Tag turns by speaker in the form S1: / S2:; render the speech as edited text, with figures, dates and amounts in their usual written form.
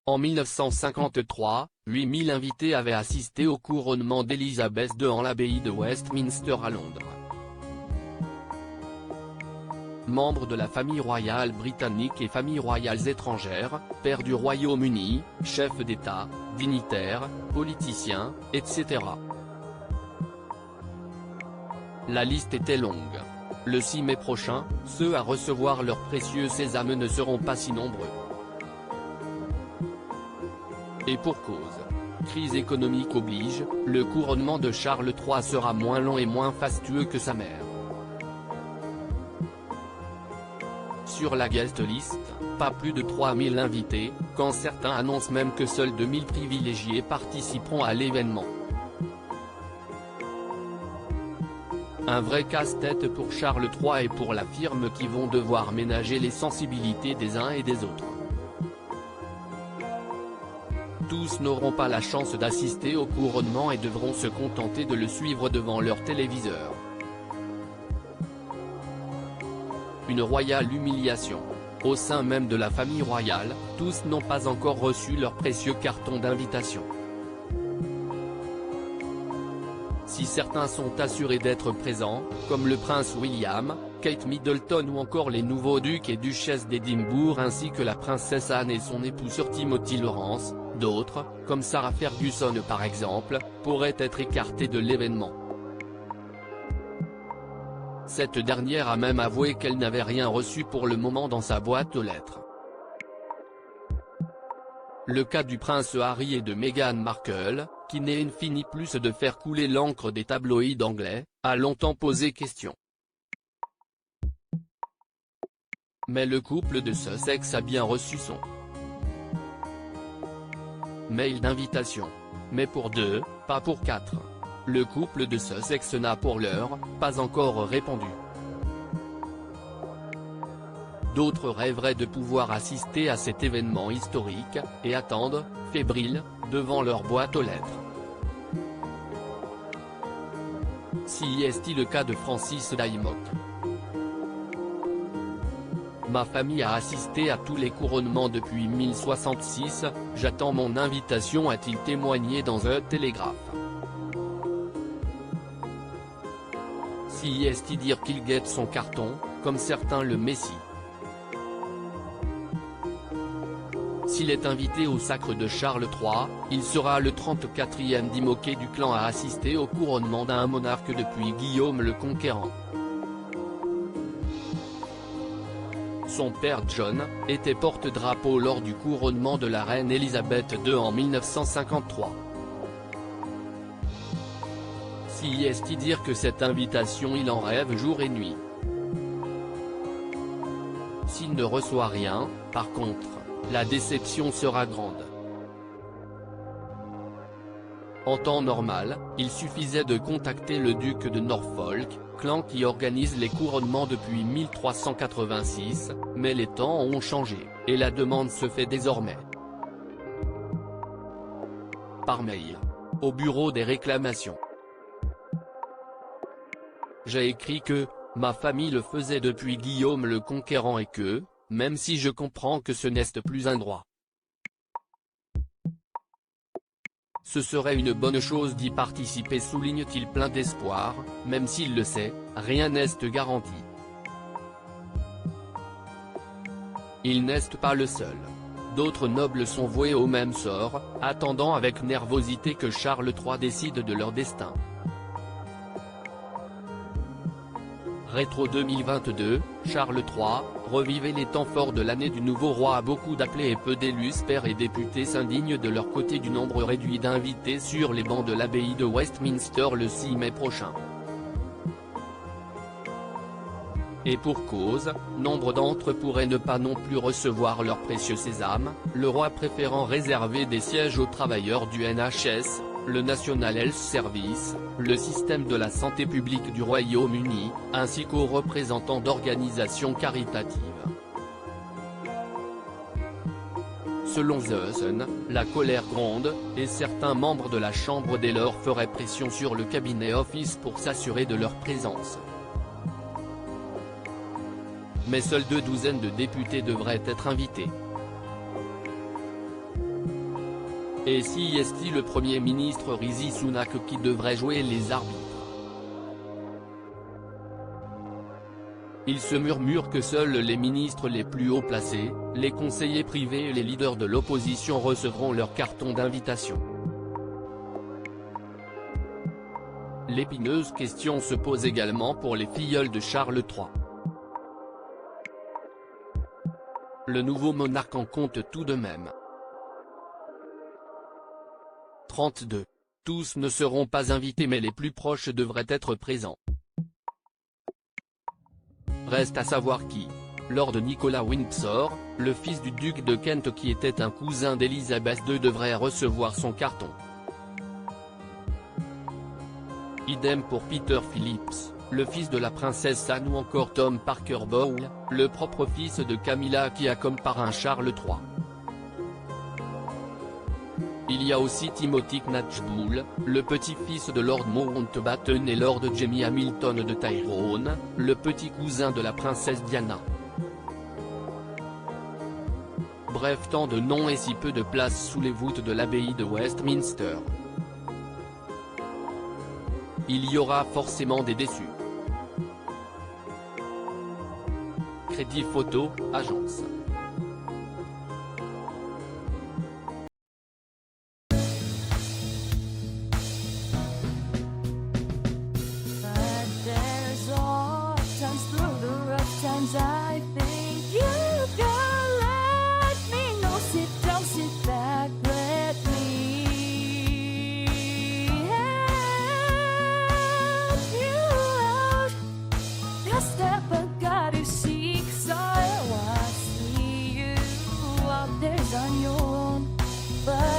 S1: En 1953, 8000 invités avaient assisté au couronnement d'Élisabeth II en l'abbaye de Westminster à Londres. Membre de la famille royale britannique et familles royales étrangères, père du Royaume-Uni, chef d'État, dignitaires, politiciens, etc. La liste était longue. Le 6 mai prochain, ceux à recevoir leur précieux sésame ne seront pas si nombreux. Et pour cause. Crise économique oblige, le couronnement de Charles III sera moins long et moins fastueux que sa mère. Sur la guest list, pas plus de 3000 invités, quand certains annoncent même que seuls 2000 privilégiés participeront à l'événement. Un vrai casse-tête pour Charles III et pour la firme qui vont devoir ménager les sensibilités des uns et des autres. Tous n'auront pas la chance d'assister au couronnement et devront se contenter de le suivre devant leur téléviseur. Une royale humiliation. Au sein même de la famille royale, tous n'ont pas encore reçu leur précieux carton d'invitation. Si certains sont assurés d'être présents, comme le prince William, Kate Middleton ou encore les nouveaux ducs et duchesses d'Édimbourg ainsi que la princesse Anne et son époux Sir Timothy Lawrence, d'autres, comme Sarah Ferguson par exemple, pourraient être écartés de l'événement. Cette dernière a même avoué qu'elle n'avait rien reçu pour le moment dans sa boîte aux lettres. Le cas du prince Harry et de Meghan Markle, qui n'en finit plus de faire couler l'encre des tabloïds anglais, a longtemps posé question. Mais le couple de Sussex a bien reçu son mail d'invitation. Mais pour 2, pas pour 4. Le couple de Sussex n'a pour l'heure, pas encore répondu. D'autres rêveraient de pouvoir assister à cet événement historique, et attendent, fébriles, devant leur boîte aux lettres. Si est-il le cas de Francis Dymock. Ma famille a assisté à tous les couronnements depuis 1066, j'attends mon invitation a-t-il témoigné dans un télégraphe. Si est-il dire qu'il guette son carton, comme certains le Messie. S'il est invité au sacre de Charles III, il sera le 34e Dymocké du clan à assister au couronnement d'un monarque depuis Guillaume le Conquérant. Son père John, était porte-drapeau lors du couronnement de la reine Élisabeth II en 1953. Si est-il dire que cette invitation il en rêve jour et nuit. S'il ne reçoit rien, par contre, la déception sera grande. En temps normal, il suffisait de contacter le duc de Norfolk, clan qui organise les couronnements depuis 1386, mais les temps ont changé, et la demande se fait désormais par mail. Au bureau des réclamations. J'ai écrit que, ma famille le faisait depuis Guillaume le Conquérant et que, même si je comprends que ce n'est plus un droit. Ce serait une bonne chose d'y participer souligne-t-il plein d'espoir, même s'il le sait, rien n'est garanti. Il n'est pas le seul. D'autres nobles sont voués au même sort, attendant avec nervosité que Charles III décide de leur destin. Rétro 2022, Charles III, revivez les temps forts de l'année du nouveau roi. Beaucoup d'appelés et peu d'élus pairs et députés s'indignent de leur côté du nombre réduit d'invités sur les bancs de l'abbaye de Westminster le 6 mai prochain. Et pour cause, nombre d'entre eux pourraient ne pas non plus recevoir leur précieux sésame, le roi préférant réserver des sièges aux travailleurs du NHS, le National Health Service, le système de la santé publique du Royaume-Uni, ainsi qu'aux représentants d'organisations caritatives. Selon The Sun, la colère gronde, et certains membres de la Chambre des Lords feraient pression sur le cabinet Office pour s'assurer de leur présence. Mais seules 2 douzaines de députés devraient être invités. Et si est-il le Premier ministre Rishi Sunak qui devrait jouer les arbitres? Il se murmure que seuls les ministres les plus haut placés, les conseillers privés et les leaders de l'opposition recevront leur carton d'invitation. L'épineuse question se pose également pour les filleuls de Charles III. Le nouveau monarque en compte tout de même 32. Tous ne seront pas invités mais les plus proches devraient être présents. Reste à savoir qui. Lord Nicholas Windsor, le fils du duc de Kent qui était un cousin d'Elizabeth II devrait recevoir son carton. Idem pour Peter Phillips, le fils de la princesse Anne ou encore Tom Parker Bowles, le propre fils de Camilla qui a comme parrain Charles III. Il y a aussi Timothy Knatchbull, le petit-fils de Lord Mountbatten et Lord Jamie Hamilton de Tyrone, le petit cousin de la princesse Diana. Bref, tant de noms et si peu de place sous les voûtes de l'abbaye de Westminster. Il y aura forcément des déçus. Crédit photo, agence.
S2: I think you can let me know. Sit down, sit back, let me help you out. Just step back, you seek, so I see you out there on your own, but